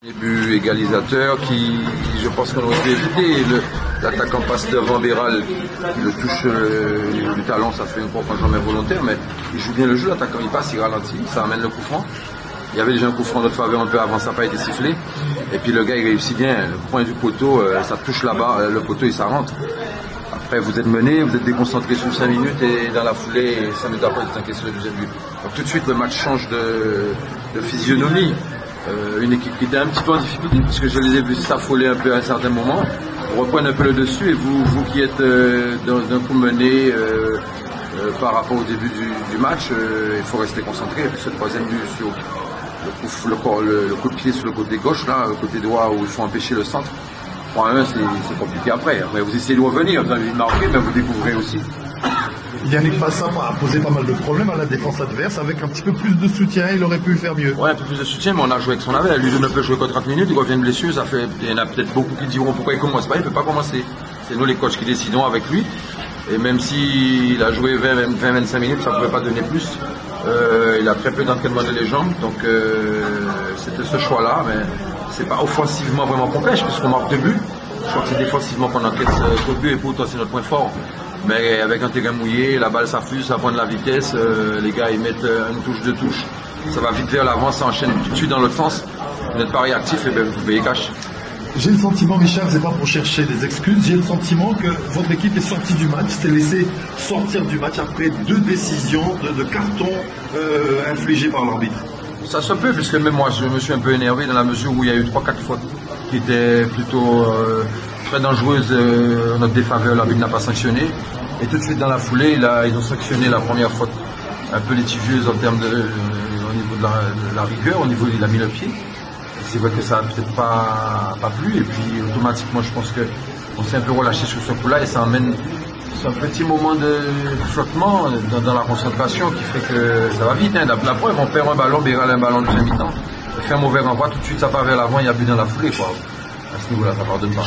Début égalisateur qui, je pense qu'on aurait pu éviter. L'attaquant passe devant Béral, il le touche le talon, ça fait un coup jamais volontaire, mais il joue bien le jeu, l'attaquant il passe, il ralentit, ça amène le coup franc. Il y avait déjà un coup franc de notre faveur un peu avant, ça n'a pas été sifflé. Et puis le gars il réussit bien, le point du poteau, ça touche là-bas, le poteau et ça rentre. Après vous êtes mené, vous êtes déconcentré sur 5 minutes et dans la foulée, 5 minutes après vous encaissez le deuxième but. Donc tout de suite le match change de physionomie. Une équipe qui était un petit peu en difficulté, puisque je les ai vus s'affoler un peu à un certain moment, reprendre un peu le dessus, et vous qui êtes d'un coup mené par rapport au début du match, il faut rester concentré. Et puis ce troisième but sur le coup de pied sur le côté gauche, là, le côté droit où il faut empêcher le centre, 3-1, c'est compliqué après. Après vous essayez de revenir, vous avez envie de marquer, mais vous découvrez aussi. Yannick Passin a posé pas mal de problèmes à la défense adverse. Avec un petit peu plus de soutien, il aurait pu faire mieux. Ouais, un peu plus de soutien, mais on a joué avec son avait. Lui ne peut jouer que 30 minutes, il revient de blessure. Il y en a peut-être beaucoup qui diront pourquoi il commence pas. Il ne peut pas commencer. C'est nous les coachs qui décidons avec lui. Et même s'il a joué 20-25 minutes, ça ne pouvait pas donner plus. Il a très peu d'entraînement de jambes, donc c'était ce choix-là. Mais c'est pas offensivement vraiment complexe, puisqu'on marque 2 buts. Je crois que c'est défensivement qu'on encaisse 2 buts et pourtant c'est notre point fort. Mais avec un terrain mouillé, la balle s'affuse, ça prend de la vitesse, les gars ils mettent une touche, 2 touches, ça va vite vers l'avant, ça enchaîne tout de suite dans l'autre sens. Vous n'êtes pas réactif et bien vous payez cash. J'ai le sentiment, Richard, c'est pas pour chercher des excuses, j'ai le sentiment que votre équipe est sortie du match, s'est laissée sortir du match après 2 décisions de carton infligées par l'arbitre. Ça se peut, puisque même moi je me suis un peu énervé dans la mesure où il y a eu 3-4 fautes qui étaient plutôt très dangereuses en notre défaveur, l'arbitre n'a pas sanctionné. Et tout de suite dans la foulée, ils ont sanctionné la première faute un peu litigieuse en termes au niveau de la rigueur, au niveau où il a mis le pied. C'est vrai que ça n'a peut-être pas plu, et puis automatiquement je pense qu'on s'est un peu relâché sur ce coup-là et ça amène un petit moment de flottement dans la concentration qui fait que ça va vite. Hein. La preuve, on perd un ballon, Béral un ballon de deuxième mi-temps, on fait un mauvais renvoi, tout de suite ça part vers l'avant, il y a but dans la foulée. Quoi. À ce niveau-là, ça ne pardonne pas.